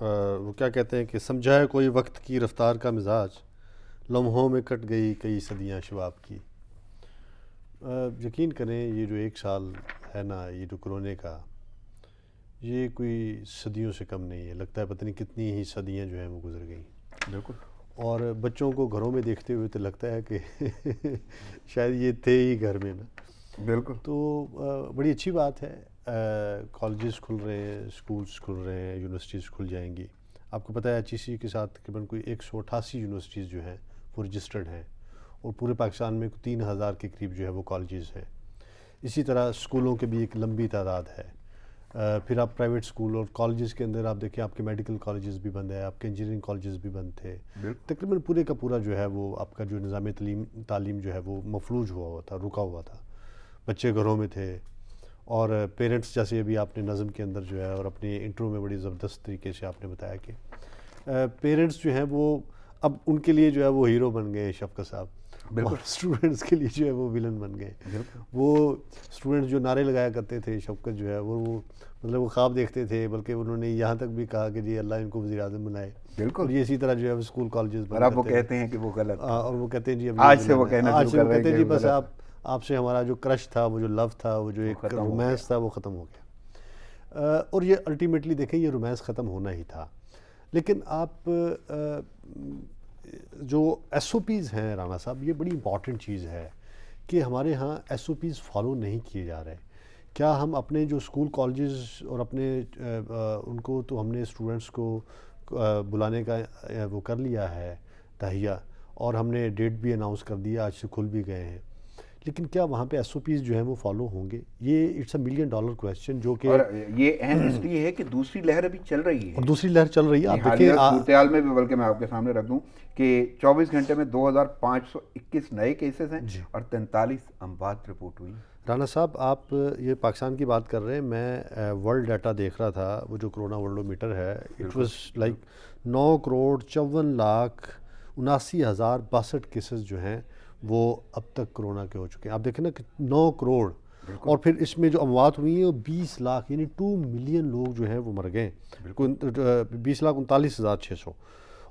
وہ کیا کہتے ہیں کہ سمجھائے کوئی وقت کی رفتار کا مزاج، لمحوں میں کٹ گئی کئی صدیاں شباب کی۔ یقین کریں یہ جو 1 سال ہے نا، یہ جو کرونے کا، یہ کوئی صدیوں سے کم نہیں ہے۔ لگتا ہے پتہ نہیں کتنی ہی صدیاں جو ہیں وہ گزر گئیں۔ بالکل۔ اور بچوں کو گھروں میں دیکھتے ہوئے تو لگتا ہے کہ شاید یہ تھے ہی گھر میں نا۔ بالکل۔ تو بڑی اچھی بات ہے، کالجز کھل رہے ہیں، اسکولز کھل رہے ہیں، یونیورسٹیز کھل جائیں گی۔ آپ کو پتہ ہے HEC کے ساتھ تقریباً کوئی 188 یونیورسٹیز جو ہیں وہ رجسٹرڈ ہیں، اور پورے پاکستان میں 3000 کے قریب جو ہے وہ کالجز ہیں۔ اسی طرح اسکولوں کے بھی ایک لمبی تعداد ہے۔ پھر آپ پرائیویٹ اسکول اور کالجز کے اندر آپ دیکھیں، آپ کے میڈیکل کالجز بھی بند ہیں، آپ کے انجینئرنگ کالجز بھی بند تھے۔ تقریباً پورے کا پورا جو ہے وہ آپ کا جو نظام تعلیم جو ہے وہ مفلوج ہوا تھا، رکا ہوا تھا۔ بچے گھروں میں تھے، اور پیرنٹس جیسے ابھی آپ نے نظم کے اندر جو ہے اور اپنی انٹرو میں بڑی زبردست طریقے سے آپ نے بتایا کہ پیرنٹس جو ہیں وہ اب ان کے لیے جو ہے وہ ہیرو بن گئے شفقت صاحب، اور اسٹوڈنٹس کے لیے جو ہے وہ ولن بن گئے۔ وہ اسٹوڈنٹس جو نعرے لگایا کرتے تھے، شفقت جو ہے وہ مطلب وہ خواب دیکھتے تھے، بلکہ انہوں نے یہاں تک بھی کہا کہ جی اللہ ان کو وزیر اعظم بنائے۔ بالکل۔ یہ اسی طرح جو ہے وہ اسکول کالجز اور اب وہ کہتے ہیں کہ وہ غلط، اور وہ کہتے ہیں جی آج سے وہ کہنا شروع کر رہے ہیں جی بس آپ سے ہمارا جو کرش تھا، وہ جو لو تھا، وہ جو ایک رومانس تھا، وہ ختم ہو گیا۔ اور یہ الٹیمیٹلی دیکھیں یہ رومانس ختم ہونا ہی تھا۔ لیکن آپ جو SOPs ہیں رانا صاحب، یہ بڑی امپورٹنٹ چیز ہے کہ ہمارے ہاں SOPs فالو نہیں کیے جا رہے۔ کیا ہم اپنے جو اسکول کالجز اور اپنے ان کو تو ہم نے اسٹوڈنٹس کو بلانے کا وہ کر لیا ہے تہیہ، اور ہم نے ڈیٹ بھی اناؤنس کر دیا، آج سے کھل بھی گئے ہیں، لیکن کیا وہاں پہ SOPs جو ہیں وہ فالو ہوں گے؟ یہ اٹس $1 ملین کویسچن، جو کہ اور یہ اہم اس لیے ہے کہ دوسری لہر ابھی چل رہی ہے، اور دوسری لہر چل رہی ہے۔ آپ حالیہ دیکھیں صورتحال میں بھی، بلکہ میں آپ کے سامنے رکھ دوں کہ 24 گھنٹے میں 2521 نئے کیسز ہیں اور 43 اموات رپورٹ ہوئی۔ رانا صاحب، آپ یہ پاکستان کی بات کر رہے ہیں، میں ورلڈ ڈیٹا دیکھ رہا تھا، وہ جو کرونا ورلڈ میٹر ہے، اٹ واز لائک 9,54,79,062 کیسز جو ہیں وہ اب تک کرونا کے ہو چکے ہیں۔ آپ دیکھیں نا کہ 9 کروڑ، اور پھر اس میں جو اموات ہوئی ہیں وہ 20 لاکھ، یعنی 2 ملین لوگ جو ہیں وہ مر گئے، 20,39,600،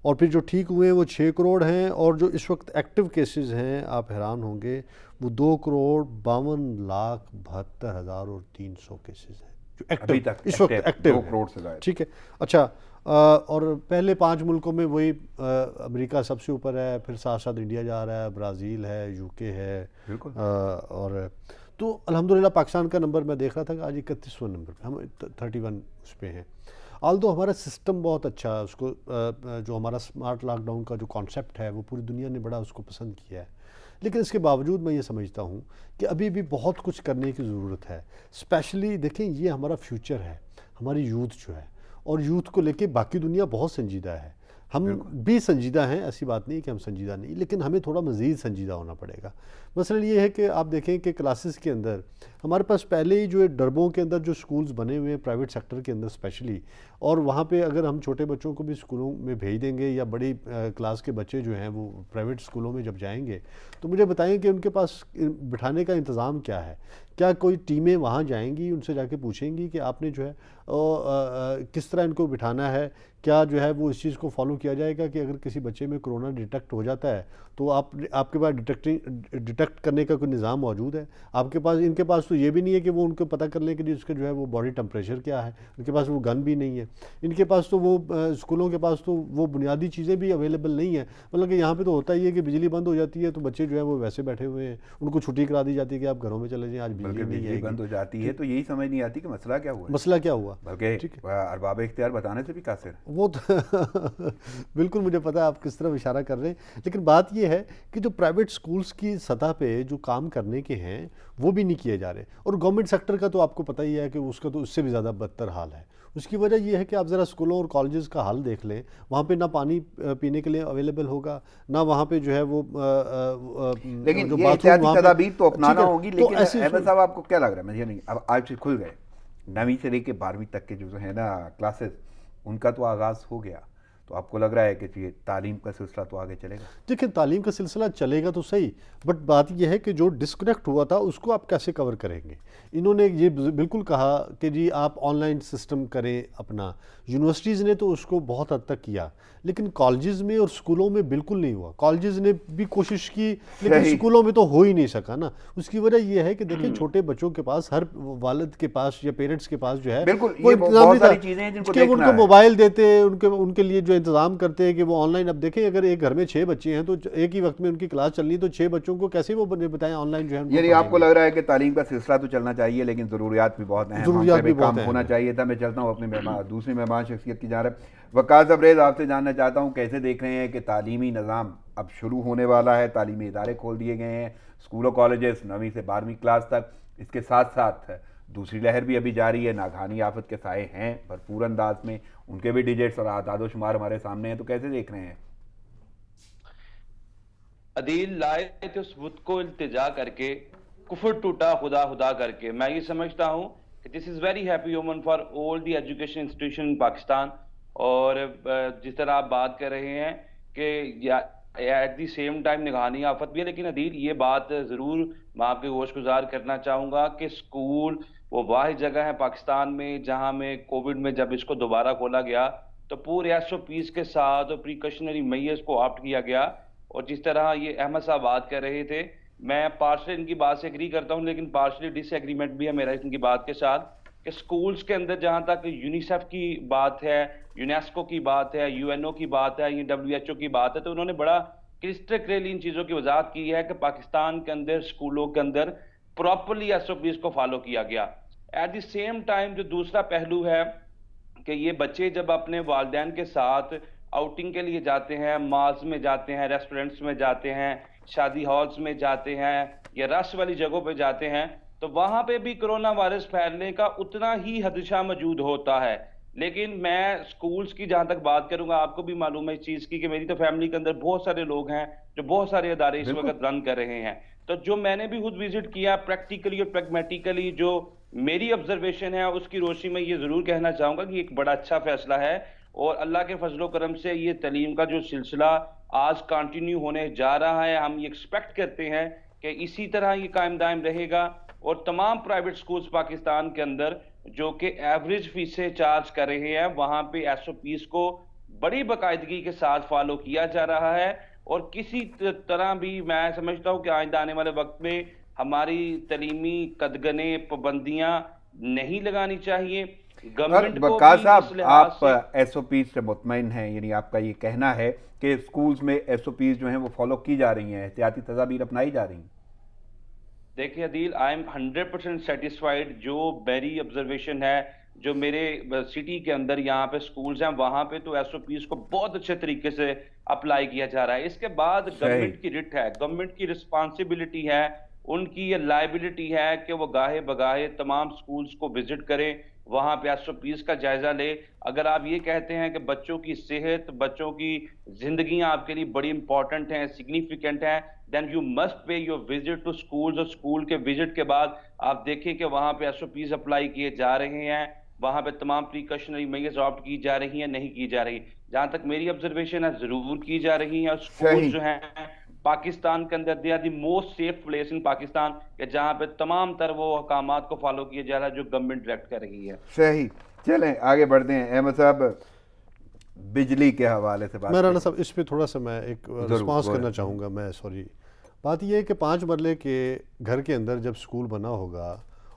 اور پھر جو ٹھیک ہوئے ہیں وہ 6 کروڑ ہیں، اور جو اس وقت ایکٹیو کیسز ہیں آپ حیران ہوں گے، وہ 2,52,72,300 کیسز ہیں جو ایکٹیو اس وقت ایکٹیو 2 کروڑ سے زائد۔ ٹھیک ہے، اچھا، اور پہلے 5 ملکوں میں وہی امریکہ سب سے اوپر ہے، پھر ساتھ ساتھ انڈیا جا رہا ہے، برازیل ہے، UK ہے، اور تو الحمدللہ پاکستان کا نمبر میں دیکھ رہا تھا کہ آج 31واں نمبر پہ، ہم 31 اس پہ ہیں۔ آلدو ہمارا سسٹم بہت اچھا ہے، اس کو جو ہمارا سمارٹ لاک ڈاؤن کا جو کانسیپٹ ہے وہ پوری دنیا نے بڑا اس کو پسند کیا ہے، لیکن اس کے باوجود میں یہ سمجھتا ہوں کہ ابھی بھی بہت کچھ کرنے کی ضرورت ہے۔ اسپیشلی دیکھیں یہ ہمارا فیوچر ہے، ہماری یوتھ جو ہے، اور یوتھ کو لے کے باقی دنیا بہت سنجیدہ ہے، ہم بھی سنجیدہ ہیں، ایسی بات نہیں کہ ہم سنجیدہ نہیں، لیکن ہمیں تھوڑا مزید سنجیدہ ہونا پڑے گا۔ مثلا یہ ہے کہ آپ دیکھیں کہ کلاسز کے اندر ہمارے پاس پہلے ہی جو ڈربوں کے اندر جو سکولز بنے ہوئے ہیں پرائیویٹ سیکٹر کے اندر اسپیشلی، اور وہاں پہ اگر ہم چھوٹے بچوں کو بھی اسکولوں میں بھیج دیں گے، یا بڑی کلاس کے بچے جو ہیں وہ پرائیویٹ اسکولوں میں جب جائیں گے تو مجھے بتائیں کہ ان کے پاس بٹھانے کا انتظام کیا ہے؟ کیا کوئی ٹیمیں وہاں جائیں گی، ان سے جا کے پوچھیں گی کہ آپ نے جو ہے کس طرح ان کو بٹھانا ہے؟ کیا جو ہے وہ اس چیز کو فالو کیا جائے گا کہ اگر کسی بچے میں کرونا ڈیٹیکٹ ہو جاتا ہے تو آپ کے پاس ڈیٹیکٹ کرنے کا کوئی نظام موجود ہے؟ آپ کے پاس، ان کے پاس تو یہ بھی نہیں ہے کہ وہ ان کو پتہ کر لیں کہ جی اس کا جو ہے وہ باڈی ٹمپریچر کیا ہے، ان کے پاس وہ گن بھی نہیں ہے، ان کے پاس تو وہ اسکولوں کے پاس تو وہ بنیادی چیزیں بھی اویلیبل نہیں ہیں، مطلب کہ یہاں پہ تو ہوتا ہی ہے کہ بجلی بند ہو جاتی ہے تو بچے جو ہے وہ ویسے بیٹھے ہوئے ہیں، ان کو چھٹی کرا دی جاتی ہے کہ آپ گھروں میں چلے جائیں، آج بجلی بند ہو جاتی ہے تو یہی سمجھ نہیں آتی کہ مسئلہ کیا ہوا، مسئلہ کیا ہوا، بلکہ ارباب اختیار بتانے سے بھی قاصر ہے۔ وہ بالکل مجھے پتہ ہے آپ کس طرح اشارہ کر رہے ہیں، لیکن بات یہ ہے کہ جو پرائیویٹ سکولز کی سطح پہ جو کام کرنے کے ہیں وہ بھی نہیں کیے جا رہے، اور گورنمنٹ سیکٹر کا تو آپ کو پتہ ہی ہے کہ اس کا تو اس سے بھی زیادہ بدتر حال ہے۔ اس کی وجہ یہ ہے کہ آپ ذرا اسکولوں اور کالجز کا حال دیکھ لیں، وہاں پہ نہ پانی پینے کے لیے اویلیبل ہوگا، نہ وہاں پہ جو ہے وہ لیکن یہ احتیاطی تدابیر تو اپنانا ہوگی۔ لیکن احمد صاحب آپ کو کیا لگ رہا ہے؟ مجھے نہیں، اب آج سے کھل گئے 9ویں سے لے کے 12ویں تک کے جو ہے نا کلاسز، ان کا تو آغاز ہو گیا، تو آپ کو لگ رہا ہے کہ یہ تعلیم کا سلسلہ تو آگے چلے گا؟ دیکھیں تعلیم کا سلسلہ چلے گا تو صحیح، بٹ بات یہ ہے کہ جو ڈسکنیکٹ ہوا تھا اس کو آپ کیسے کور کریں گے؟ انہوں نے یہ بالکل کہا کہ جی آپ آن لائن سسٹم کریں اپنا، یونیورسٹیز نے تو اس کو بہت حد تک کیا، لیکن کالجز میں اور سکولوں میں بالکل نہیں ہوا۔ کالجز نے بھی کوشش کی لیکن سکولوں میں تو ہو ہی نہیں سکا نا۔ اس کی وجہ یہ ہے کہ دیکھیں چھوٹے بچوں کے پاس، ہر والد کے پاس یا پیرنٹس کے پاس جو ہے بالکل وہ یہ انتظام بہت نہیں تھا ساری چیزیں ہیں جن کو کہ ان دیکھنا کو ہے۔ موبائل دیتے، ان کے لیے جو انتظام کرتے ہیں کہ وہ آن لائن، اب دیکھیں اگر ایک گھر میں 6 بچے ہیں تو ایک ہی وقت میں ان کی کلاس چلنی ہے تو 6 بچوں کو کیسے وہ بتائیں آن لائن جو ہے ان کو یعنی آپ کو پڑھائیں لگ رہا ہے کہ تعلیم کا سلسلہ تو چلنا چاہیے لیکن ضروریات بھی بہت اہم، ضروریات بھی کام بہت ہونا اہم ہیں۔ چاہیے تھا۔ میں چلتا ہوں اپنے دوسری مہمان شخصیت کی جانب۔ وقاص ابریز، آپ سے جاننا چاہتا ہوں کیسے دیکھ رہے ہیں کہ تعلیمی نظام اب شروع ہونے والا ہے، تعلیمی ادارے کھول دیے گئے ہیں، اسکول و کالجز 9ویں سے 12ویں کلاس تک، اس کے ساتھ ساتھ دوسری لہر بھی ابھی جاری ہے، ناگہانی آفت کے سائے ہیں بھرپور انداز میں، ان کے بھی ڈیجٹس اور اعداد و شمار ہمارے سامنے ہیں، تو کیسے دیکھ رہے ہیں؟ عدیل لائے تھے اس بت کو التجا کر کے، کفر ٹوٹا خدا خدا کر کے۔ میں یہ سمجھتا ہوں کہ this is very happy omen for all the education institution in Pakistan. اور جس طرح آپ بات کر رہے ہیں کہ ایٹ دی سیم ٹائم نگہانی آفت بھی ہے، لیکن عدیل یہ بات ضرور میں آپ کے گوش گزار کرنا چاہوں گا کہ اسکول وہ واحد جگہ ہے پاکستان میں جہاں میں کووڈ میں جب اس کو دوبارہ کھولا گیا تو پورے ایس او پیز کے ساتھ اور پریکاشنری میئرز کو آپٹ کیا گیا۔ اور جس طرح یہ احمد صاحب بات کر رہے تھے، میں پارشلی ان کی بات سے ایگری کرتا ہوں لیکن پارشلی ڈس ایگریمنٹ بھی ہے میرا ان کی بات کے ساتھ، کہ سکولز کے اندر جہاں تک یونیسیف کی بات ہے، یونیسکو کی بات ہے، یو این او کی بات ہے، یہ ڈبلیو ایچ او کی بات ہے، تو انہوں نے بڑا کرسٹل کلیئرلی ان چیزوں کی وضاحت کی ہے کہ پاکستان کے اندر سکولوں کے اندر پراپرلی ایس او پیز کو فالو کیا گیا۔ ایٹ دی سیم ٹائم جو دوسرا پہلو ہے کہ یہ بچے جب اپنے والدین کے ساتھ آؤٹنگ کے لیے جاتے ہیں، مالز میں جاتے ہیں، ریسٹورنٹس میں جاتے ہیں، شادی ہالز میں جاتے ہیں یا رش والی جگہوں پہ جاتے ہیں، تو وہاں پہ بھی کرونا وائرس پھیلنے کا اتنا ہی خدشہ موجود ہوتا ہے۔ لیکن میں سکولز کی جہاں تک بات کروں گا، آپ کو بھی معلوم ہے اس چیز کی کہ میری تو فیملی کے اندر بہت سارے لوگ ہیں جو بہت سارے ادارے اس وقت رن کر رہے ہیں، تو جو میں نے بھی خود وزٹ کیا پریکٹیکلی اور پریگمیٹیکلی، جو میری آبزرویشن ہے اس کی روشنی میں یہ ضرور کہنا چاہوں گا کہ ایک بڑا اچھا فیصلہ ہے۔ اور اللہ کے فضل و کرم سے یہ تعلیم کا جو سلسلہ آج کنٹینیو ہونے جا رہا ہے، ہم یہ ایکسپیکٹ کرتے ہیں کہ اسی طرح یہ قائم دائم رہے گا، اور تمام پرائیویٹ سکولز پاکستان کے اندر جو کہ ایوریج فیسیں چارج کر رہے ہیں، وہاں پہ ایس او پیز کو بڑی باقاعدگی کے ساتھ فالو کیا جا رہا ہے، اور کسی طرح بھی میں سمجھتا ہوں کہ آئندہ آنے والے وقت میں ہماری تعلیمی قدغنیں پابندیاں نہیں لگانی چاہیے۔ گورنمنٹ کو وقاص بھی صاحب، اس لحاظ آپ سے ایس او پیز سے مطمئن ہیں؟ یعنی آپ کا یہ کہنا ہے کہ سکولز میں ایس او پیز جو ہیں وہ فالو کی جا رہی ہیں، احتیاطی تدابیر اپنائی جا رہی ہیں؟ دیکھیں عدیل، آئی ایم 100% سیٹسفائیڈ، جو میری آبزرویشن ہے، جو میرے سٹی کے اندر یہاں پہ سکولز ہیں وہاں پہ تو ایس او پیز کو بہت اچھے طریقے سے اپلائی کیا جا رہا ہے۔ اس کے بعد گورنمنٹ کی رٹ ہے، گورنمنٹ کی رسپانسبلٹی ہے، ان کی یہ لائبلٹی ہے کہ وہ گاہے بگاہے تمام سکولز کو وزٹ کریں، وہاں پہ ایس او پیز کا جائزہ لے۔ اگر آپ یہ کہتے ہیں کہ بچوں کی صحت، بچوں کی زندگیاں آپ کے لیے بڑی امپورٹنٹ ہیں، سگنیفیکنٹ ہیں، then you must pay your visit to schools، اور اسکول کے وزٹ کے بعد آپ دیکھیں کہ وہاں پہ ایس او پیز اپلائی کیے جا رہے ہیں، وہاں پہ تمام پریکاشنری میئرز آپٹ کی جا رہی ہیں، نہیں کی جا رہی۔ جہاں تک میری آبزرویشن ہے ضرور کی جا رہی ہیں، اور سکول جو ہیں پاکستان کے اندر they are the most safe place in Pakistan, کہ جہاں پہ تمام تر وہ احکامات کو فالو کیا جا رہا ہے جو گورنمنٹ ڈائریکٹ کر رہی ہے۔ صحیح، چلیں آگے بڑھتے ہیں۔ احمد صاحب، بجلی کے حوالے سے بات رانا صاحب اس پہ تھوڑا سا میں ایک رسپانس کرنا چاہوں گا۔ میں سوری، بات یہ ہے کہ 5 مرلے کے گھر کے اندر جب سکول بنا ہوگا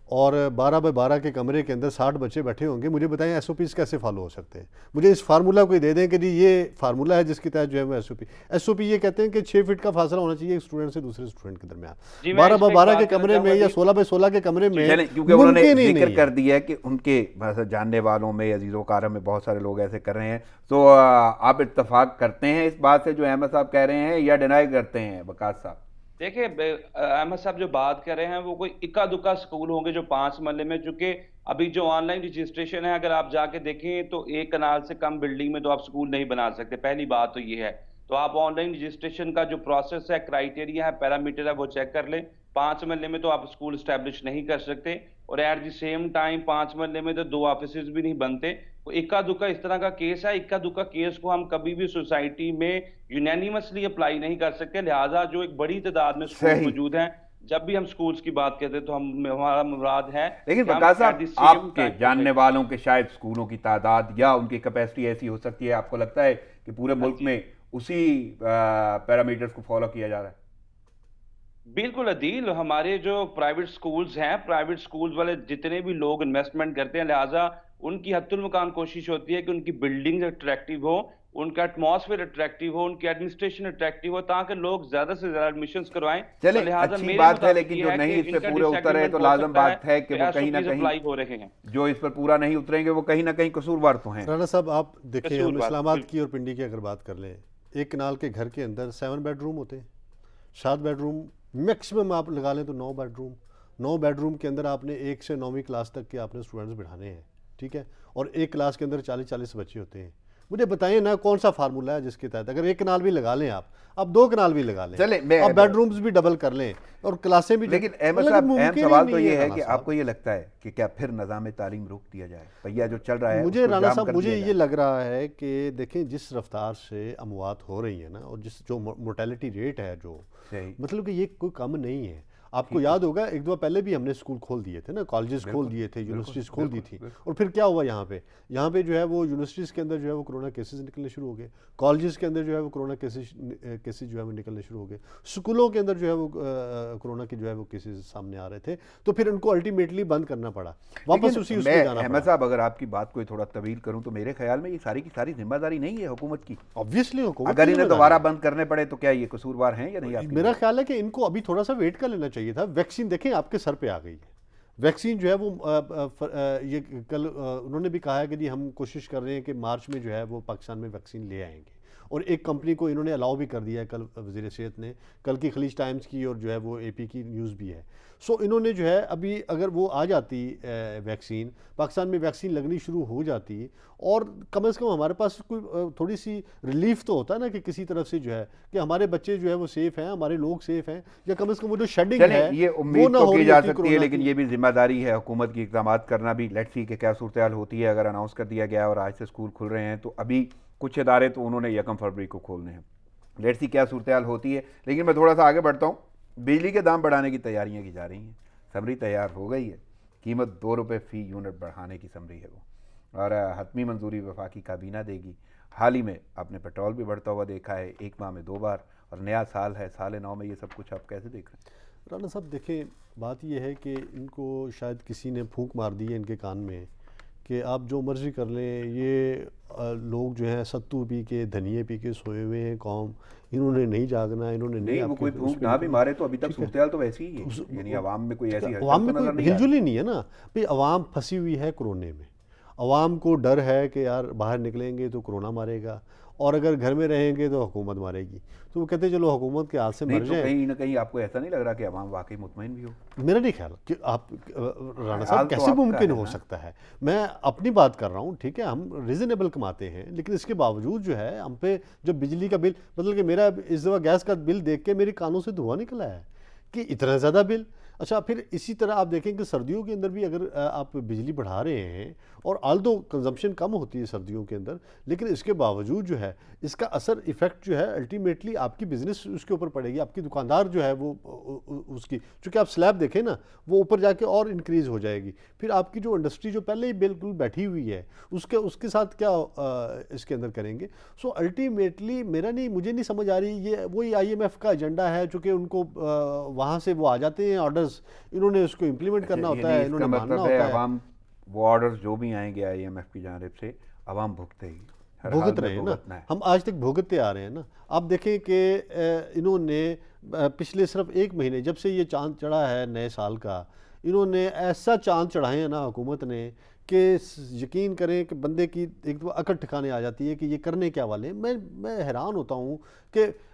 اور 12 بائی 12 کے کمرے کے اندر 60 بچے بیٹھے ہوں گے، مجھے بتائیں ایس او پیز کیسے فالو ہو سکتے ہیں؟ مجھے اس فارمولہ کو دے دیں کہ جی یہ فارمولہ ہے جس کے تحت جو ہے وہ ایس او پی یہ کہتے ہیں کہ 6 فٹ کا فاصلہ ہونا چاہیے ایک اسٹوڈنٹ سے دوسرے اسٹوڈنٹ کے درمیان۔ 12 بائی 12 کے کمرے میں یا 16 بائی 16 کے کمرے میں کیونکہ انہوں نے ممکن ہی ذکر نہیں کر ہے۔ دیا ہے کہ ان کے جاننے والوں میں، عزیز و کارم میں بہت سارے لوگ ایسے کر رہے ہیں، تو آپ اتفاق کرتے ہیں اس بات سے جو احمد صاحب کہہ رہے ہیں، یا ڈینائی کرتے ہیں وقاص صاحب؟ دیکھیں احمد صاحب جو بات کر رہے ہیں وہ کوئی اکا دکا سکول ہوں گے جو 5 مرلے میں، چونکہ ابھی جو آن لائن رجسٹریشن ہے اگر آپ جا کے دیکھیں تو 1 کنال سے کم بلڈنگ میں تو آپ سکول نہیں بنا سکتے، پہلی بات تو یہ ہے۔ تو آپ آن لائن رجسٹریشن کا جو پروسیس ہے، کرائیٹیریا ہے، پیرامیٹر ہے، وہ چیک کر لیں۔ 5 مرلے میں تو آپ سکول اسٹیبلش نہیں کر سکتے، اور ایٹ دی سیم ٹائم 5 مرلے میں تو 2 آفیسز بھی نہیں بنتے۔ اکا دکا اس طرح کا کیس ہے، اکا دکا کیس کو ہم کبھی بھی سوسائٹی میں یونینیمسلی اپلائی نہیں کر سکتے، لہٰذا جو ایک بڑی تعداد میں سکول موجود ہیں، جب بھی ہم سکولز کی بات کرتے ہیں تو ہمارا مراد ہے لیکن کہ ہم وقاص صاحب at the آپ same کے time جاننے والوں کے شاید سکولوں کی تعداد یا ان کی کیپیسٹی ایسی ہو سکتی ہے، آپ کو لگتا ہے کہ پورے ملک میں اسی پیرامیٹرز کو فالو کیا جا رہا ہے؟ بالکل عدیل، ہمارے جو پرائیویٹ سکولز ہیں، پرائیویٹ سکولز والے جتنے بھی لوگ انویسٹمنٹ کرتے ہیں، لہٰذا ان کی حتی الامکان کوشش ہوتی ہے کہ ان کی بلڈنگ اٹریکٹیو ہو، ان کا ایٹماسفیئر اٹریکٹیو ہو، ان کی ایڈمنسٹریشن اٹریکٹیو ہو، تاکہ لوگ زیادہ سے زیادہ ایڈمیشنز کروائیں۔ چلیں اور لہٰذا اچھی میرے بات ہے، مطابق لیکن یہ جو ہے نہیں کہ اس ان پہ کا پورے اترے ڈسیگریمنٹ تو ہو لازم سکتا ہے بات ہے کہ کہ وہ کہیں نہ SOPs کہیں اپلائی ہو رہے ہیں۔ جو اس پر پورا نہیں اتریں گے وہ کہیں نہ کہیں قصوروار تو ہیں۔ رانا صاحب آپ دیکھیں، ہم قصوروار، اسلام آباد کی اور پنڈی کی اگر بات کر لیں، ایک کنال کے گھر کے اندر 7 بیڈ روم ہوتے ہیں، 7 بیڈ روم میکسیمم آپ لگا لیں تو 9 بیڈ روم، 9 بیڈ روم کے اندر آپ نے 1 سے 9ویں کلاس تک کے آپ نے اسٹوڈنٹس بٹھانے ہیں، ٹھیک ہے، اور ایک کلاس کے اندر 40 بچے ہوتے ہیں۔ مجھے بتائیں نا کون سا فارمولہ ہے جس کے تحت اگر ایک کنال بھی لگا لیں آپ 2 کنال بھی لگا لیں، آپ بیڈ رومز بھی ڈبل کر لیں اور کلاسیں بھی، لیکن احمد صاحب اہم سوال تو یہ ہے کہ آپ کو یہ لگتا ہے کہ کیا پھر نظام تعلیم روک دیا جائے؟ پہیا جو چل رہا ہے مجھے رانا صاحب مجھے یہ لگ رہا ہے کہ دیکھیں جس رفتار سے اموات ہو رہی ہیں نا، اور جس جو مورٹیلٹی ریٹ ہے، جو مطلب کہ یہ کوئی کم نہیں ہے۔ آپ کو یاد ہوگا ایک دو پہلے بھی ہم نے اسکول کھول دیے تھے نا، کالجز کھول دیے تھے، یونیورسٹیز کھول دی تھی، اور پھر کیا ہوا یہاں پہ جو ہے وہ یونیورسٹیز کے اندر جو ہے وہ کرونا کیسز نکلنے شروع ہو گئے، کالجز کے اندر جو ہے وہ کرونا کیسز جو ہے وہ نکلنے شروع ہو گئے، اسکولوں کے اندر جو ہے وہ کرونا کے جو ہے وہ کیسز سامنے آ رہے تھے، تو پھر ان کو الٹیمیٹلی بند کرنا پڑا، واپس اسی اس میں جانا پڑا۔ احمد صاحب اگر آپ کی بات کو تھوڑا طویل کروں تو میرے خیال میں یہ ساری کی ساری ذمہ داری نہیں ہے حکومت کی، obviously حکومت اگر انہیں دوبارہ بند کرنے پڑے تو کیا یہ قصوروار ہیں یا نہیں؟ میرا خیال ہے کہ ان کو ابھی تھوڑا سا ویٹ کر لینا چاہیے تھا۔ ویکسین دیکھیں آپ کے سر پہ آ گئی ہے، ویکسین جو ہے وہ یہ کل انہوں نے بھی کہا ہے کہ جی ہم کوشش کر رہے ہیں کہ مارچ میں جو ہے وہ پاکستان میں ویکسین لے آئیں گے، اور ایک کمپنی کو انہوں نے الاؤ بھی کر دیا ہے کل وزیر صحت نے، کل کی خلیج ٹائمز کی اور جو ہے وہ AP کی نیوز بھی ہے۔ سو انہوں نے جو ہے ابھی اگر وہ آ جاتی ویکسین، پاکستان میں ویکسین لگنی شروع ہو جاتی، اور کم از کم ہمارے پاس کوئی تھوڑی سی ریلیف تو ہوتا ہے نا کہ کسی طرف سے جو ہے کہ ہمارے بچے جو ہے وہ سیف ہیں، ہمارے لوگ سیف ہیں، یا کم از کم وہ جو شیڈنگ ہے یہ امید تو کی جا سکتی ہے، لیکن یہ بھی ذمہ داری ہے حکومت کی اقدامات کرنا بھی۔ لیٹس سی کہ کیا صورتحال ہوتی ہے۔ اگر اناؤنس کر دیا گیا اور آج سے اسکول کھل رہے ہیں تو ابھی کچھ ادارے تو انہوں نے 1 فروری کو کھولنے ہیں، لیٹس سی کیا صورتحال ہوتی ہے۔ لیکن میں تھوڑا سا آگے بڑھتا ہوں، بجلی کے دام بڑھانے کی تیاریاں کی جا رہی ہیں، سمری تیار ہو گئی ہے، قیمت 2 روپے فی یونٹ بڑھانے کی سمری ہے وہ، اور حتمی منظوری وفاقی کابینہ دے گی۔ حال ہی میں آپ نے پیٹرول بھی بڑھتا ہوا دیکھا ہے، 1 ماہ میں 2 بار، اور نیا سال ہے، سال نو میں یہ سب کچھ آپ کیسے دیکھ رہے ہیں؟ رانا صاحب دیکھیں بات یہ ہے کہ ان کو شاید کسی نے پھونک مار دی ہے ان کے کان میں کہ آپ جو مرضی کر لیں، یہ لوگ جو ہیں ستو پی کے دھنیے پی کے سوئے ہوئے ہیں، قوم انہوں نے نہیں جاگنا، انہوں نے نہیں، وہ کوئی پھونک نہ بھی مارے تو ابھی تک صورتحال تو ویسی ہی ہے، یعنی عوام میں کوئی ایسی عوام میں کوئی ہلجل ہی نہیں ہے نا بھئی، عوام پھنسی ہوئی ہے کرونے میں، عوام کو ڈر ہے کہ یار باہر نکلیں گے تو کرونا مارے گا، اور اگر گھر میں رہیں گے تو حکومت مارے گی، تو وہ کہتے ہیں چلو حکومت کے ہاتھ سے مر جائیں۔ کہیں نہ کہیں آپ کو ایسا نہیں لگ رہا کہ عوام واقعی مطمئن بھی ہو؟ میرا نہیں خیال کہ آپ رانا صاحب کیسے ممکن ہو سکتا ہے، میں اپنی بات کر رہا ہوں، ٹھیک ہے، ہم ریزنیبل کماتے ہیں، لیکن اس کے باوجود جو ہے ہم پہ جو بجلی کا بل، مطلب کہ میرا اس دفعہ گیس کا بل دیکھ کے میری کانوں سے دھواں نکلا ہے کہ اتنا زیادہ بل۔ اچھا پھر اسی طرح آپ دیکھیں کہ سردیوں کے اندر بھی اگر آپ بجلی بڑھا رہے ہیں، اور آلدو کنزمپشن کم ہوتی ہے سردیوں کے اندر، لیکن اس کے باوجود جو ہے اس کا اثر ایفیکٹ جو ہے الٹیمیٹلی آپ کی بزنس اس کے اوپر پڑے گی، آپ کی دکاندار جو ہے وہ اس کی، چونکہ آپ سلیب دیکھیں نا وہ اوپر جا کے اور انکریز ہو جائے گی، پھر آپ کی جو انڈسٹری جو پہلے ہی بالکل بیٹھی ہوئی ہے اس کے ساتھ کیا اس کے اندر کریں گے۔ سو الٹیمیٹلی مجھے نہیں سمجھ آ رہی، یہ وہی IMF کا ایجنڈا ہے، چونکہ ان کو وہاں سے وہ آ جاتے ہیں آرڈرز، انہوں نے اس کو امپلیمنٹ کرنا ہوتا ہے، انہوں نے ماننا ہوتا ہے۔ عوام وہ آرڈرز جو بھی آئیں گے IMF کی جانب سے عوام بھگت رہے ہیں نا، ہم آج تک بھگتتے آ رہے ہیں نا۔ آپ دیکھیں کہ انہوں نے پچھلے صرف 1 مہینے جب سے یہ چاند چڑھا ہے نئے سال کا، انہوں نے ایسا چاند چڑھائے ہیں نا حکومت نے کہ یقین کریں کہ بندے کی ایک عقل ٹھکانے آ جاتی ہے کہ یہ کرنے کیا والے ہیں۔ میں حیران ہوتا ہوں کہ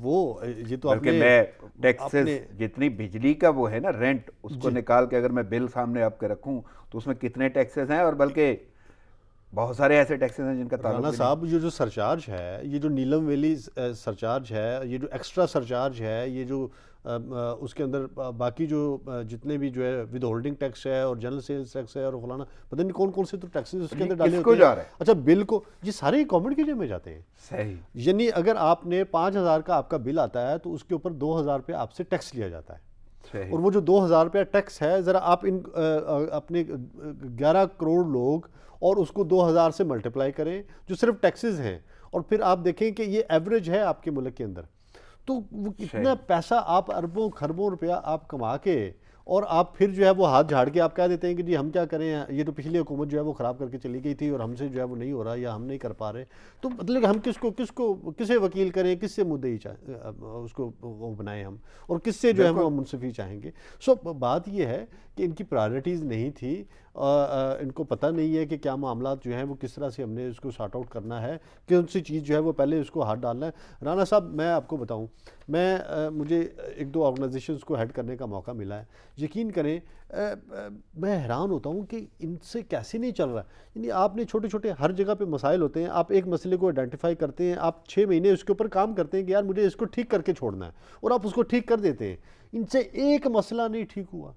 وہ یہ تو بلکہ میں ٹیکسز جتنی بجلی کا وہ ہے نا رینٹ اس کو نکال کے اگر میں بل سامنے آپ کے رکھوں تو اس میں کتنے ٹیکسز ہیں، اور بلکہ بہت سارے ایسے ٹیکسز ہیں جن کا تعلق رانا صاحب یہ جو سرچارج ہے، یہ جو نیلم ویلی سرچارج ہے، یہ جو ایکسٹرا سرچارج ہے، یہ جو اس کے اندر باقی جو جتنے بھی جو ہے ود ہولڈنگ ٹیکس ہے اور جنرل سیلز ٹیکس ہے اور فلانا پتہ نہیں کون کون سے تو ٹیکسز اس کے اندر ڈالے ہوتے ہیں. اچھا بل کو یہ سارے گورنمنٹ کی جیب میں جاتے ہیں. صحیح. یعنی اگر آپ نے 5,000 کا آپ کا بل آتا ہے تو اس کے اوپر 2,000 روپے آپ سے ٹیکس لیا جاتا ہے. اور وہ جو 2,000 روپیہ ٹیکس ہے، ذرا آپ ان اپنے 11 کروڑ لوگ اور اس کو 2,000 سے ملٹیپلائی کریں جو صرف ٹیکسز ہیں، اور پھر آپ دیکھیں کہ یہ ایوریج ہے آپ کے ملک کے اندر، تو وہ اتنا پیسہ آپ اربوں خربوں روپیہ آپ کما کے اور آپ پھر جو ہے وہ ہاتھ جھاڑ کے آپ کہہ دیتے ہیں کہ جی ہم کیا کریں، یہ تو پچھلی حکومت جو ہے وہ خراب کر کے چلی گئی تھی اور ہم سے جو ہے وہ نہیں ہو رہا یا ہم نہیں کر پا رہے. تو مطلب ہم کسے وکیل کریں، کس سے مدعی اس کو وہ بنائیں ہم، اور کس سے جو ہے وہ منصفی چاہیں گے. سو بات یہ ہے کہ ان کی پرائرٹیز نہیں تھی، ان کو پتہ نہیں ہے کہ کیا معاملات جو ہیں وہ کس طرح سے ہم نے اس کو سارٹ آؤٹ کرنا ہے، کہ ان سی چیز جو ہے وہ پہلے اس کو ہاتھ ڈالنا ہے. رانا صاحب میں آپ کو بتاؤں، مجھے 1-2 آرگنائزیشنز کو ہیڈ کرنے کا موقع ملا ہے. یقین کریں میں حیران ہوتا ہوں کہ ان سے کیسے نہیں چل رہا. یعنی آپ نے چھوٹے چھوٹے ہر جگہ پہ مسائل ہوتے ہیں، آپ ایک مسئلے کو آئیڈینٹیفائی کرتے ہیں، آپ 6 مہینے اس کے اوپر کام کرتے ہیں کہ یار مجھے اس کو ٹھیک کر کے چھوڑنا ہے، اور آپ اس کو ٹھیک کر دیتے ہیں. ان سے ایک مسئلہ نہیں ٹھیک ہوا.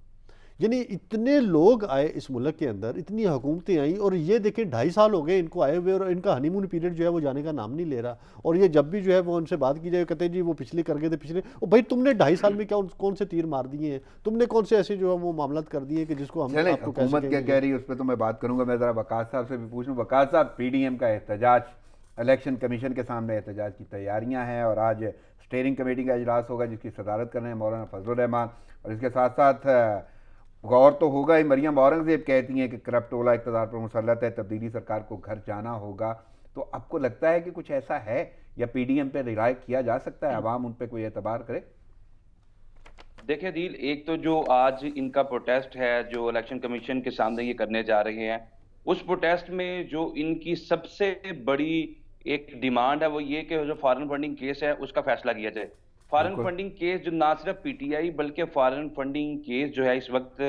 یعنی اتنے لوگ آئے اس ملک کے اندر، اتنی حکومتیں آئیں، اور یہ دیکھیں 2.5 سال ہو گئے ان کو آئے ہوئے، اور ان کا ہنی مون پیریڈ جو ہے وہ جانے کا نام نہیں لے رہا. اور یہ جب بھی جو ہے وہ ان سے بات کی جائے کہتے ہیں جی وہ پچھلے کر گئے تھے پچھلے. اور بھائی تم نے 2.5 سال میں کون سے تیر مار دیے ہیں، تم نے کون سے ایسے جو ہے وہ معاملات کر دیے کہ جس کو ہم آپ کو حکومت کیا کہہ رہی ہے اس پہ تو میں بات کروں گا. میں ذرا وقاص صاحب سے بھی پوچھ لوں. وقاص صاحب، پی ڈی ایم کا احتجاج، الیکشن کمیشن کے سامنے احتجاج کی تیاریاں ہیں، اور آج اسٹیئرنگ کمیٹی کا اجلاس ہوگا جس کی صدارت کر رہے ہیں مولانا فضل الرحمان. اور اس کے ساتھ ساتھ غور تو ہوگا ہی، مریم اورنگزیب کہتی ہیں کہ کرپٹ اولا اقتدار پر مسلط ہے، تبدیلی سرکار کو گھر جانا ہوگا. تو آپ کو لگتا ہے کہ کچھ ایسا ہے یا پی ڈی ایم پہ ریلائی کیا جا سکتا ہے، عوام ان پہ کوئی اعتبار کرے؟ دیکھیں عدیل، ایک تو جو آج ان کا پروٹیسٹ ہے جو الیکشن کمیشن کے سامنے یہ کرنے جا رہے ہیں، اس پروٹیسٹ میں جو ان کی سب سے بڑی ایک ڈیمانڈ ہے وہ یہ کہ جو فارن فنڈنگ کیس ہے اس کا فیصلہ کیا جائے. فارن فنڈنگ کیس جو نہ صرف پی ٹی آئی بلکہ فارن فنڈنگ کیس جو ہے اس وقت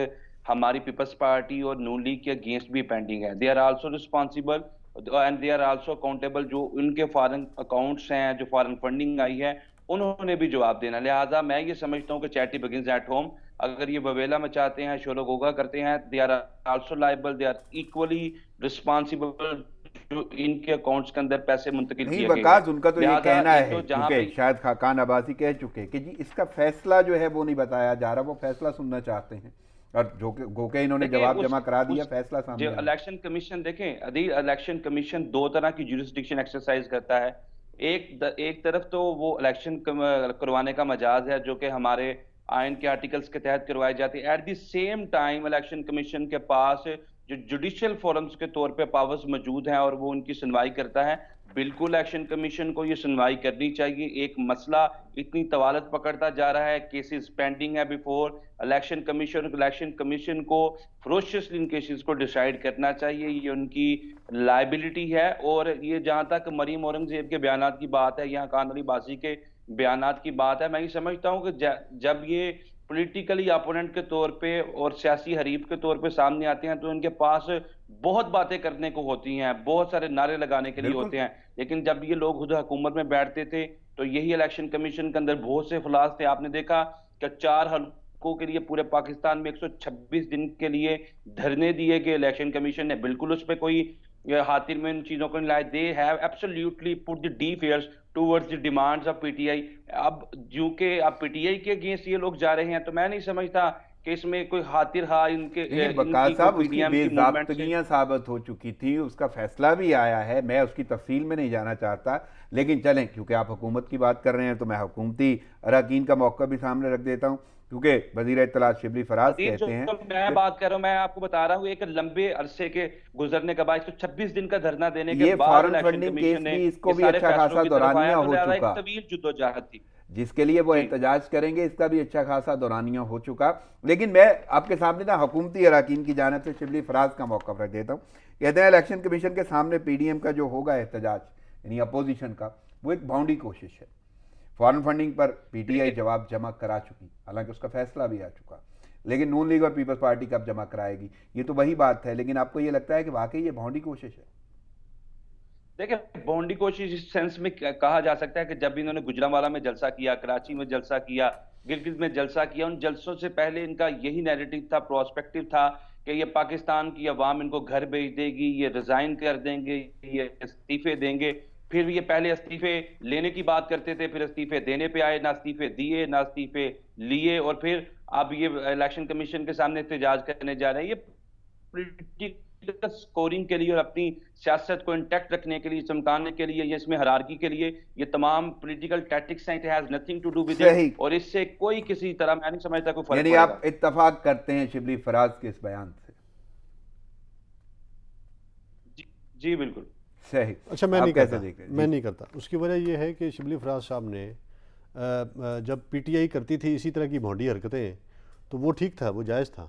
ہماری پیپلز پارٹی اور نون لیگ کے اگینسٹ بھی پینڈنگ ہے. They are also responsible and they are also accountable. جو ان کے فارن اکاؤنٹس ہیں، جو فارن فنڈنگ آئی ہے، انہوں نے بھی جواب دینا. لہٰذا میں یہ سمجھتا ہوں کہ چیریٹی بگنز ایٹ ہوم. اگر یہ وویلا مچاتے ہیں، شور و غوغا کرتے ہیں، they are also liable, they are equally responsible جو ان کے اکاؤنٹس کے اندر پیسے منتقل کیے گئے. وقاص ان کا تو یہ کہنا ہے کیونکہ شاید خاقان عباسی کہہ چکے کہ جی اس کا فیصلہ جو ہے وہ نہیں بتایا جا رہا، وہ فیصلہ سننا چاہتے ہیں، اور جو کہ انہوں نے جواب جمع کرا دیا، فیصلہ سامنے. الیکشن کمیشن دیکھیں عدیل، الیکشن کمیشن 2 طرح کی جورسڈکشن ایکسرسائز کرتا ہے. ایک طرف تو وہ الیکشن کروانے کا مجاز ہے جو کہ ہمارے آئین کے آرٹیکلز کے تحت کروائے جاتے ہیں. At the same time election commission کے پاس جو جوڈیشل فورمز کے طور پہ پاورز موجود ہیں اور وہ ان کی سنوائی کرتا ہے. بالکل الیکشن کمیشن کو یہ سنوائی کرنی چاہیے. ایک مسئلہ اتنی طوالت پکڑتا جا رہا ہے، کیسز پینڈنگ ہے بیفور الیکشن کمیشن کو فروشیسلی ان کیسز کو ڈیسائیڈ کرنا چاہیے. یہ ان کی لائبلٹی ہے. اور یہ جہاں تک مریم اورنگزیب کے بیانات کی بات ہے یا خان علی بازی کے بیانات کی بات ہے، میں یہ سمجھتا ہوں کہ جب یہ پولیٹیکلی اپوننٹ کے طور پہ اور سیاسی حریف کے طور پہ سامنے آتے ہیں تو ان کے پاس بہت باتیں کرنے کو ہوتی ہیں، بہت سارے نعرے لگانے کے لیے ہوتے ہیں. لیکن جب یہ لوگ خود حکومت میں بیٹھتے تھے تو یہی الیکشن کمیشن کے اندر بہت سے فلاز تھے. آپ نے دیکھا کہ 4 حلقوں کے لیے پورے پاکستان میں 126 دن کے لیے دھرنے دیے گئے. الیکشن کمیشن نے بالکل اس پہ کوئی خاطر میں ان چیزوں کو نہیں لائے. They have absolutely put the defiance towards the demands of PTI. اب جو کہ اب پی ٹی آئی کے اگینسٹ یہ لوگ جا رہے ہیں تو میں نہیں سمجھتا کہ اس میں کوئی خاطر ہاں ان کے وقاص صاحب اس کی بے ضابطگیاں ثابت ہو چکی تھی، اس کا فیصلہ بھی آیا ہے. میں اس کی تفصیل میں نہیں جانا چاہتا، لیکن چلیں کیونکہ آپ حکومت کی بات کر رہے ہیں تو میں حکومتی اراکین کا موقع بھی سامنے رکھ دیتا ہوں، کیونکہ وزیر اطلاعات شبلی فراز کہتے ہیں. میں بات کر رہا ہوں، میں آپ کو بتا رہا ہوں ایک لمبے عرصے کے گزرنے کا بعد 126 دن کا دھرنا دینے کے بعد فارن فنڈنگ کیس بھی اس کو بھی اچھا خاصا دورانیہ ہو چکا، طویل جدوجہد تھی جس کے لیے وہ احتجاج کریں گے، اس کا بھی اچھا خاصا دورانیہ ہو چکا. لیکن میں آپ کے سامنے نا حکومتی اراکین کی جانب سے شبلی فراز کا موقف رکھ دیتا ہوں. کہتے ہیں الیکشن کمیشن کے سامنے پی ڈی ایم کا جو ہوگا احتجاج، یعنی اپوزیشن کا، وہ ایک بھونڈی کوشش ہے. Foreign funding per P T I جواب جمع کرا چکی، حالانکہ اس کا فیصلہ بھی آ چکا، لیکن نون لیگ اور پیپلز پارٹی کب جمع کرائے گی، یہ تو وہی بات ہے. لیکن آپ کو یہ لگتا ہے کہ واقعی یہ بھونڈی کوشش ہے؟ دیکھیں بونڈی کوشش اس سینس میں کہا جا سکتا ہے کہ جب انہوں نے گجرانوالہ میں جلسہ کیا، کراچی میں جلسہ کیا، گلگت میں جلسہ کیا، ان جلسوں سے پہلے ان کا یہی نیریٹو تھا، پروسپیکٹو تھا کہ یہ پاکستان کی عوام ان کو گھر بھیج دے گی، یہ ریزائن کر دیں گے، یہ استعفے دیں گے. پھر یہ پہلے استعفے لینے کی بات کرتے تھے، پھر استعفے دینے پہ آئے، نہ استعفے دیے نہ استعفے لیے، اور پھر اب یہ الیکشن کمیشن کے سامنے احتجاج کرنے جا رہے ہیں. یہ پولیٹیکل سکورنگ کے لیے اور اپنی سیاست کو انٹیکٹ رکھنے کے لیے، چمکانے کے لیے، یہ اس میں ہرارکی کے لیے یہ تمام پولیٹیکل ٹیکٹکس ہیں. It has nothing to do with it, اور اس سے کوئی کسی طرح میں نہیں سمجھتا کوئی فرق یعنی پڑے گا. آپ اتفاق کرتے ہیں شبلی فراز کے اس بیان سے؟ جی بالکل صحیح. اچھا میں نہیں کرتا، میں میں نہیں کرتا. اس کی وجہ یہ ہے کہ شبلی فراز صاحب نے جب پی ٹی آئی کرتی تھی اسی طرح کی بھونڈی حرکتیں تو وہ ٹھیک تھا، وہ جائز تھا.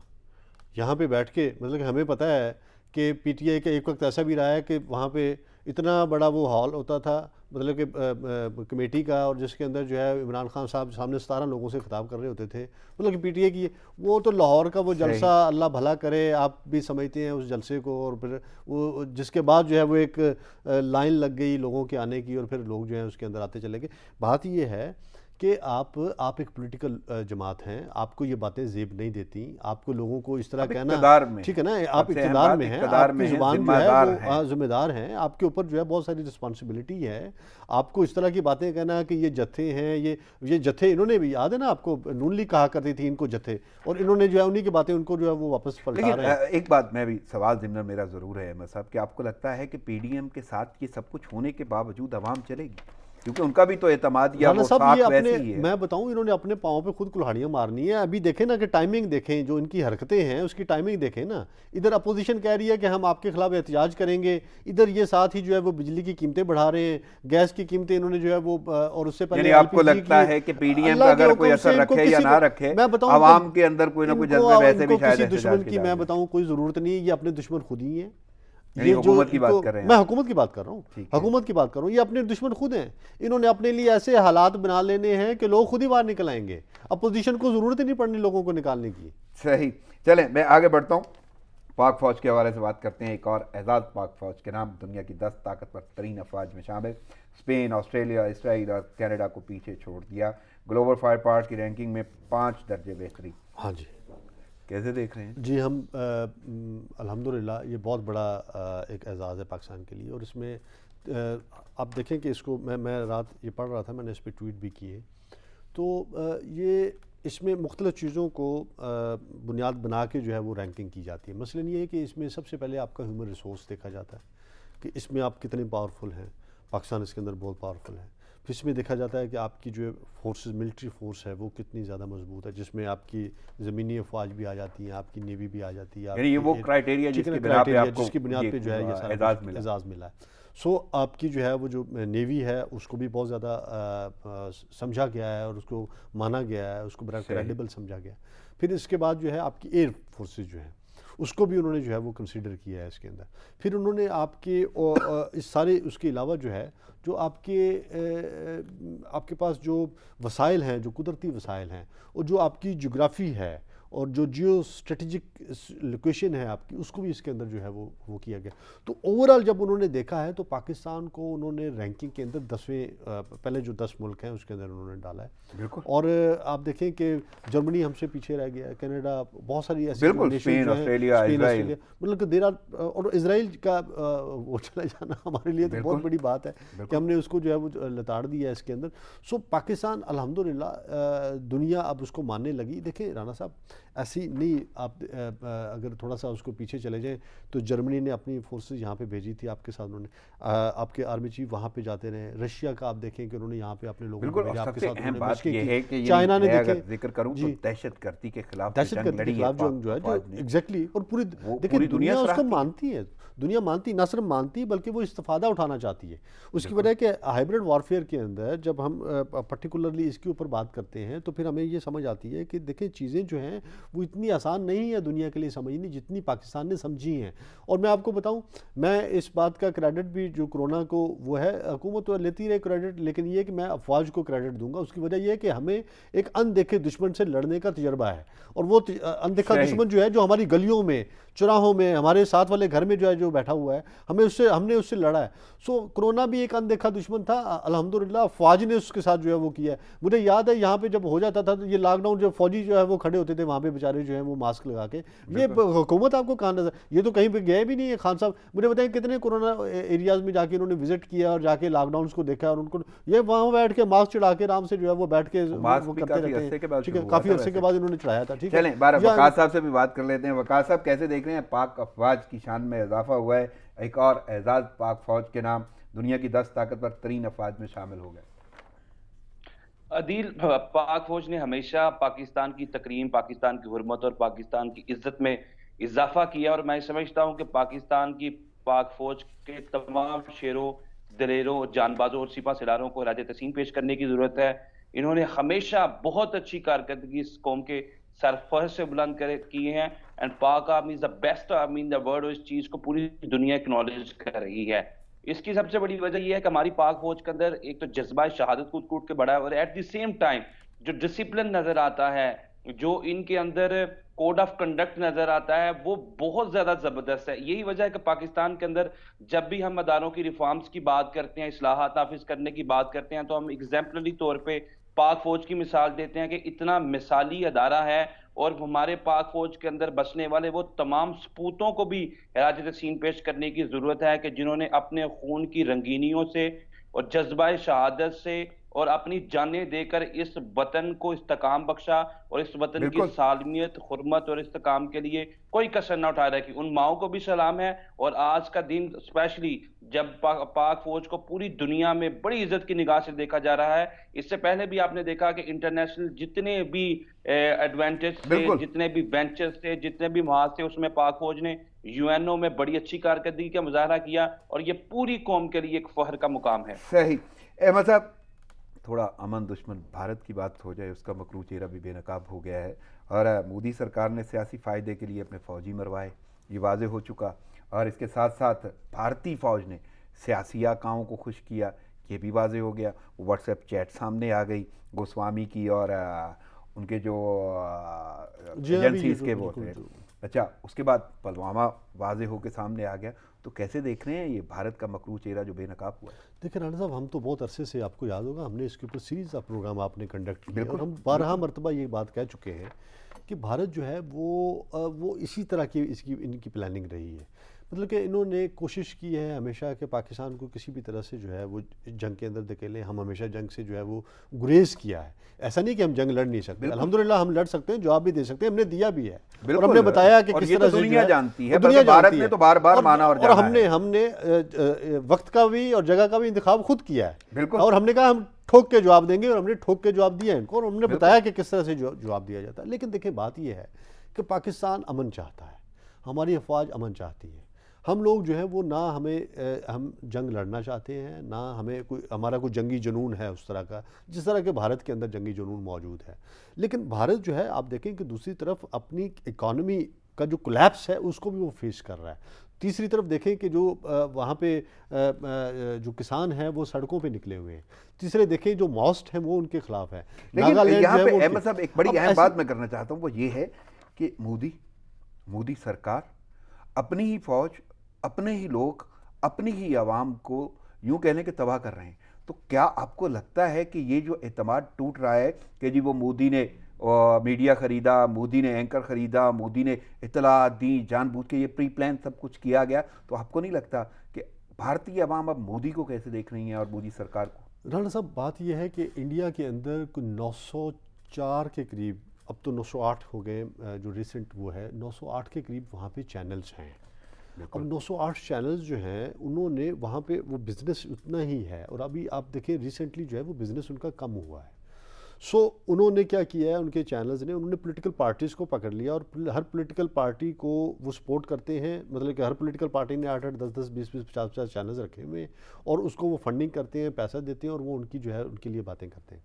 یہاں پہ بیٹھ کے مطلب کہ ہمیں پتہ ہے کہ پی ٹی آئی کا ایک وقت ایسا بھی رہا ہے کہ وہاں پہ اتنا بڑا وہ ہال ہوتا تھا مطلب کہ کمیٹی کا، اور جس کے اندر جو ہے عمران خان صاحب سامنے 17 لوگوں سے خطاب کر رہے ہوتے تھے. مطلب کہ پی ٹی آئی کی وہ تو لاہور کا وہ جلسہ، اللہ بھلا کرے آپ بھی سمجھتے ہیں اس جلسے کو، اور پھر وہ جس کے بعد جو ہے وہ ایک لائن لگ گئی لوگوں کے آنے کی، اور پھر لوگ جو ہیں اس کے اندر آتے چلے گئے. بات یہ ہے کہ آپ ایک پولیٹیکل جماعت ہیں، آپ کو یہ باتیں زیب نہیں دیتی، آپ کو لوگوں کو اس طرح کہنا ٹھیک ہے نا، آپ اقتدار میں ہیں، آپ کی زبان جو ہے وہ ذمہ دار ہیں، آپ کے اوپر جو ہے بہت ساری رسپانسبلٹی ہے. آپ کو اس طرح کی باتیں کہنا کہ یہ جتھے ہیں، یہ جتھے انہوں نے بھی یاد ہے نا آپ کو، نون لیگ کہا کرتی تھی ان کو جتھے، اور انہوں نے جو ہے انہی کی باتیں ان کو جو ہے وہ واپس پلٹا رہے ہیں. ایک بات میں بھی سوال ضمن میرا ضرور ہے احمد صاحب کہ آپ کو لگتا ہے کہ پی ڈی ایم کے ساتھ یہ سب کچھ ہونے کے باوجود عوام چلے گی؟ کیونکہ ان کا بھی تو اعتماد یا وہ ساکھ ویسی ہی ہے. میں بتاؤں انہوں نے اپنے پاؤں پہ خود کلہاڑیاں مارنی ہیں. ابھی دیکھیں نا کہ ٹائمنگ دیکھیں، جو ان کی حرکتیں ہیں اس کی ٹائمنگ دیکھیں نا. ادھر اپوزیشن کہہ رہی ہے کہ ہم آپ کے خلاف احتجاج کریں گے، ادھر یہ ساتھ ہی جو ہے وہ بجلی کی قیمتیں بڑھا رہے ہیں، گیس کی قیمتیں انہوں نے جو ہے وہ، اور اس سے پہلے یعنی آپ کو لگتا ہے کہ پی ڈی ایم کا اگر کوئی اثر رکھے یا نہ رکھے، عوام کے اندر کوئی نہ کوئی جذبے ویسے بھی شاید دشمن کی میں بتاؤں کوئی ضرورت نہیں ہے. یہ اپنے دشمن خود ہی ہیں. حکومت کی بات کر رہے ہیں؟ میں حکومت کی بات کر رہا ہوں، حکومت کی بات کر رہا ہوں. یہ اپنے دشمن خود ہیں. انہوں نے اپنے لیے ایسے حالات بنا لینے ہیں کہ لوگ خود ہی باہر نکل آئیں گے. اپوزیشن کو ضرورت ہی نہیں پڑنی لوگوں کو نکالنے کی. صحیح. چلیں میں آگے بڑھتا ہوں. پاک فوج کے حوالے سے بات کرتے ہیں. ایک اور اعزاز پاک فوج کے نام دنیا کی 10 طاقتور ترین افواج میں شامل. اسپین، آسٹریلیا، اسرائیل اور کینیڈا کو پیچھے چھوڑ دیا. گلوبل فائر پاور کی رینکنگ میں 5 درجے بہتری. ہاں جی، کیسے دیکھ رہے ہیں؟ جی ہم الحمدللہ یہ بہت بڑا ایک اعزاز ہے پاکستان کے لیے. اور اس میں آپ دیکھیں کہ اس کو میں رات یہ پڑھ رہا تھا، میں نے اس پہ ٹویٹ بھی کیے. تو یہ اس میں مختلف چیزوں کو بنیاد بنا کے جو ہے وہ رینکنگ کی جاتی ہے. مثلاً یہ ہے کہ اس میں سب سے پہلے آپ کا ہیومن ریسورس دیکھا جاتا ہے کہ اس میں آپ کتنے پاورفل ہیں. پاکستان اس کے اندر بہت پاورفل ہے. پھر اس میں دیکھا جاتا ہے کہ آپ کی جو فورسز، ملٹری فورس ہے وہ کتنی زیادہ مضبوط ہے، جس میں آپ کی زمینی افواج بھی آ جاتی ہیں، آپ کی نیوی بھی آ جاتی ہے. یعنی یہ وہ کرائیٹیریا جس کی بنیاد پہ جو ہے یہ سارا اعزاز ملا ہے. سو آپ کی جو ہے وہ جو نیوی ہے اس کو بھی بہت زیادہ سمجھا گیا ہے اور اس کو مانا گیا ہے، اس کو بڑا کریڈیبل سمجھا گیا. پھر اس کے بعد جو ہے آپ کی ایئر فورسز جو ہیں اس کو بھی انہوں نے جو ہے وہ کنسیڈر کیا ہے اس کے اندر. پھر انہوں نے آپ کے اس سارے اس کے علاوہ جو ہے جو آپ کے پاس جو وسائل ہیں، جو قدرتی وسائل ہیں، اور جو آپ کی جغرافی ہے اور جو جیو اسٹریٹجک لوکیشن ہے آپ کی، اس کو بھی اس کے اندر جو ہے وہ کیا گیا. تو اوورآل جب انہوں نے دیکھا ہے تو پاکستان کو انہوں نے رینکنگ کے اندر 10ویں، پہلے جو 10 ملک ہیں اس کے اندر انہوں نے ڈالا ہے. بالکل. اور آپ دیکھیں کہ جرمنی ہم سے پیچھے رہ گیا ہے، کینیڈا، بہت ساری ایسی اسپین، آسٹریلیا، اسرائیل، مطلب کہ اور اسرائیل کا وہ چلا جانا ہمارے لیے تو بہت بڑی بات ہے کہ ہم نے اس کو جو ہے وہ لتاڑ دیا ہے اس کے اندر. سو پاکستان الحمدللہ دنیا اب اس کو ماننے لگی. دیکھیں رانا صاحب ایسی نہیں، آپ اگر تھوڑا سا اس کو پیچھے چلے جائیں تو جرمنی نے اپنی فورسز یہاں پہ بھیجی تھی آپ کے ساتھ، انہوں نے آپ کے آرمی چیف وہاں پہ جاتے رہے. رشیا کا آپ دیکھیں کہ انہوں نے یہاں پہ اپنے لوگوں کو بھیجا آپ کے ساتھ. اہم بات یہ ہے کہ چائنا نے اگر ذکر کروں تو دہشت گردی کے خلاف جو ہے ایگزیکٹلی، اور پوری دنیا اس کو مانتی ہے. دنیا مانتی، نہ صرف مانتی بلکہ وہ استفادہ اٹھانا چاہتی ہے. اس کی وجہ کہ ہائبرڈ وارفیئر کے اندر جب ہم پرٹیکولرلی اس کے اوپر بات کرتے ہیں تو پھر ہمیں یہ سمجھ آتی ہے کہ دیکھیں چیزیں جو ہیں وہ اتنی آسان نہیں ہے دنیا کے لیے سمجھنی جتنی پاکستان نے سمجھی ہیں. اور میں آپ کو بتاؤں, میں اس بات کا کریڈٹ بھی جو کرونا کو وہ ہے, حکومت تو لیتی رہے کریڈٹ, لیکن یہ کہ میں افواج کو کریڈٹ دوں گا. اس کی وجہ یہ ہے کہ ہمیں ایک اندیکھے دشمن سے لڑنے کا تجربہ ہے, اور وہ اندیکھا دشمن جو ہے جو ہماری گلیوں میں, چراہوں میں, ہمارے ساتھ والے گھر میں جو ہے جو بیٹھا ہوا ہے, ہم نے اس سے لڑا ہے. سو کرونا بھی ایک اندیکھا دشمن تھا, الحمدللہ فوج نے اس کے ساتھ جو ہے وہ کیا ہے. مجھے یاد ہے یہاں پہ جب ہو جاتا تھا تو یہ لاک ڈاؤن, جو فوجی جو ہے وہ کھڑے ہوتے تھے وہاں پہ بیچارے جو ہیں وہ ماسک لگا کے, یہ حکومت آپ کو کہاں نظر, یہ تو کہیں پہ گئے بھی نہیں ہے. خان صاحب مجھے بتائیں کتنے کورونا ایریاز میں جا کے انہوں نے وزٹ کیا اور جا کے لاک ڈاؤنس کو دیکھا, اور ان کو یہ وہاں بیٹھ کے ماسک چڑھا کے آرام سے جو ہے وہ بیٹھ کے وہ کرتے رہتے ہیں. ٹھیک ہے, کافی عرصے کے بعد انہوں نے چڑھایا تھا. ٹھیک ہے, چلیں بارہ وقاص صاحب سے بھی بات کر لیتے ہیں. وقاص صاحب کیسے دیکھ رہے ہیں پاک افواج کی شان میں اضافہ ہوا ہے, ایک اور اعزاز پاک فوج کے نام دنیا کی 10 طاقتور ترین افواج میں شامل ہو گئے. عدیل, پاک فوج نے ہمیشہ پاکستان کی تکریم, پاکستان کی حرمت اور پاکستان کی عزت میں اضافہ کیا, اور میں سمجھتا ہوں کہ پاکستان کی پاک فوج کے تمام شیروں, دلیروں, جان بازوں اور سپاہ سالاروں کو خراج تحسین پیش کرنے کی ضرورت ہے. انہوں نے ہمیشہ بہت اچھی کارکردگی اس قوم کے سرفہرست سے بلند کی ہیں, اینڈ پاک army is the best army in the world, اور اس چیز کو پوری دنیا اکنالج کر رہی ہے. اس کی سب سے بڑی وجہ یہ ہے کہ ہماری پاک فوج کے اندر ایک تو جذبہ شہادت کود کوٹ کے بڑا ہے, اور ایٹ دی سیم ٹائم جو ڈسپلن نظر آتا ہے, جو ان کے اندر کوڈ آف کنڈکٹ نظر آتا ہے, وہ بہت زیادہ زبردست ہے. یہی وجہ ہے کہ پاکستان کے اندر جب بھی ہم اداروں کی ریفارمز کی بات کرتے ہیں, اصلاحات نافذ کرنے کی بات کرتے ہیں, تو ہم ایگزیمپلری طور پہ پاک فوج کی مثال دیتے ہیں کہ اتنا مثالی ادارہ ہے, اور ہمارے پاک فوج کے اندر بسنے والے وہ تمام سپوتوں کو بھی خراج تحسین پیش کرنے کی ضرورت ہے کہ جنہوں نے اپنے خون کی رنگینیوں سے اور جذبہ شہادت سے اور اپنی جانیں دے کر اس وطن کو استحکام بخشا, اور اس وطن کی سالمیت, حرمت اور استحکام کے لیے کوئی کسر نہ اٹھا رہا. کہ ان ماؤں کو بھی سلام ہے, اور آج کا دن اسپیشلی جب پاک فوج کو پوری دنیا میں بڑی عزت کی نگاہ سے دیکھا جا رہا ہے. اس سے پہلے بھی آپ نے دیکھا کہ انٹرنیشنل جتنے بھی ایڈوانٹیج تھے, جتنے بھی بینچز تھے, جتنے بھی محاذ تھے, اس میں پاک فوج نے یو این او میں بڑی اچھی کارکردگی کا مظاہرہ کیا, اور یہ پوری قوم کے لیے ایک فخر کا مقام ہے. صحیح. احمد صاحب, تھوڑا امن دشمن بھارت کی بات ہو جائے, اس کا مکروہ چہرہ بھی بے نقاب ہو گیا ہے, اور مودی سرکار نے سیاسی فائدے کے لیے اپنے فوجی مروائے, یہ واضح ہو چکا, اور اس کے ساتھ ساتھ بھارتی فوج نے سیاسی آقاؤں کو خوش کیا, یہ بھی واضح ہو گیا. واٹس ایپ چیٹ سامنے آ گئی گوسوامی کی اور ان کے جو ایجنسیز کے وہ تھے. اچھا, اس کے بعد پلوامہ واضح ہو کے سامنے آ گیا. تو کیسے دیکھ رہے ہیں یہ بھارت کا مکروہ چہرہ جو بے نقاب ہوا ہے؟ دیکھیں رانا صاحب, ہم تو بہت عرصے سے, آپ کو یاد ہوگا ہم نے اس کے اوپر سیریز آف پروگرام آپ نے کنڈکٹ کیا, اور ہم 12 مرتبہ یہ بات کہہ چکے ہیں کہ بھارت جو ہے وہ اسی طرح کی ان کی پلاننگ رہی ہے. مطلب کہ انہوں نے کوشش کی ہے ہمیشہ کہ پاکستان کو کسی بھی طرح سے جو ہے وہ جنگ کے اندر دھکیلیں. ہم ہمیشہ جنگ سے جو ہے وہ گریز کیا ہے. ایسا نہیں کہ ہم جنگ لڑ نہیں سکتے, الحمدللہ ہم لڑ سکتے ہیں, جواب بھی دے سکتے ہیں, ہم نے دیا بھی ہے, اور ہم نے بتایا کہ کس طرح سے دنیا جانتی ہے, بھارت نے تو بار بار مانا اور ہم نے وقت کا بھی اور جگہ کا بھی انتخاب خود کیا ہے, اور ہم نے کہا ہم ٹھوک کے جواب دیں گے, اور ہم نے ٹھوک کے جواب دیا ان کو, اور ہم نے بتایا کہ کس طرح سے جواب دیا جاتا ہے. لیکن دیکھیں بات یہ ہے کہ پاکستان امن چاہتا ہے, ہماری افواج امن چاہتی ہے. ہم لوگ جو ہے وہ نہ ہم جنگ لڑنا چاہتے ہیں, نہ ہمیں ہمارا کوئی جنگی جنون ہے اس طرح کا جس طرح کہ بھارت کے اندر جنگی جنون موجود ہے. لیکن بھارت جو ہے آپ دیکھیں کہ دوسری طرف اپنی اکانومی کا جو کولیپس ہے اس کو بھی وہ فیس کر رہا ہے. تیسری طرف دیکھیں کہ جو وہاں پہ جو کسان ہیں وہ سڑکوں پہ نکلے ہوئے ہیں. تیسرے دیکھیں جو موسٹ ہیں وہ ان کے خلاف ہے. لیکن یہاں پہ احمد صاحب ایک بڑی اہم بات میں کرنا چاہتا ہوں, وہ یہ ہے کہ مودی سرکار اپنی ہی فوج, اپنے ہی لوگ, اپنی ہی عوام کو یوں کہنے کے تباہ کر رہے ہیں. تو کیا آپ کو لگتا ہے کہ یہ جو اعتماد ٹوٹ رہا ہے کہ جی وہ مودی نے میڈیا خریدا, مودی نے اینکر خریدا, مودی نے اطلاعات دی, جان بوجھ کے یہ پری پلان سب کچھ کیا گیا, تو آپ کو نہیں لگتا کہ بھارتی عوام اب مودی کو کیسے دیکھ رہی ہیں اور مودی سرکار کو؟ رانا صاحب بات یہ ہے کہ انڈیا کے اندر کوئی 904 کے قریب, اب تو 908 ہو گئے, جو ریسنٹ وہ ہے 908 کے قریب وہاں پہ چینلز ہیں. اب 908 چینلز جو ہیں انہوں نے وہاں پہ وہ بزنس اتنا ہی ہے, اور ابھی آپ دیکھیں ریسنٹلی جو ہے وہ بزنس ان کا کم ہوا ہے. سو انہوں نے کیا کیا ہے, ان کے چینلز نے, انہوں نے پولیٹیکل پارٹیز کو پکڑ لیا, اور ہر پولیٹیکل پارٹی کو وہ سپورٹ کرتے ہیں. مطلب کہ ہر پولیٹیکل پارٹی نے 8-8, 10-10, 20-20, 50-50 چینلز رکھے ہوئے ہیں, اور اس کو وہ فنڈنگ کرتے ہیں, پیسہ دیتے ہیں, اور وہ ان کی جو ہے ان کے لیے باتیں کرتے ہیں.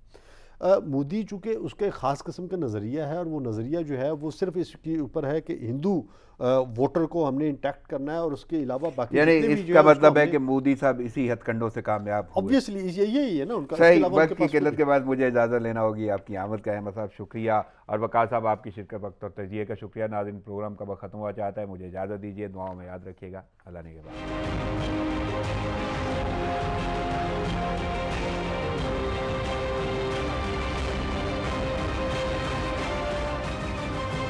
مودی چونکہ اس کے خاص قسم کا نظریہ ہے، اور وہ نظریہ جو ہے وہ صرف اس کے اوپر ہے کہ ہندو ووٹر کو ہم نے انٹیکٹ کرنا ہے، اور اس کے علاوہ باقی یعنی جتنے بھی اس جو کا ہے مطلب ہے کہ مودی صاحب اسی ہتھ کنڈوں سے کامیاب ہوئے. obviously یہی ہے نا ان کا. اس کے صحیح. علاوہ ان کے وقت کی پاس قلت کے بعد مجھے اجازت لینا ہوگی. آپ کی آمد کا احمد صاحب شکریہ، اور وقار صاحب آپ کی شرکت وقت اور تجزیے کا شکریہ. ناظرین، پروگرام کا وقت ختم ہوا چاہتا ہے، مجھے اجازت دیجیے. دعاؤں میں یاد رکھیے گا. اللہ نگہبان.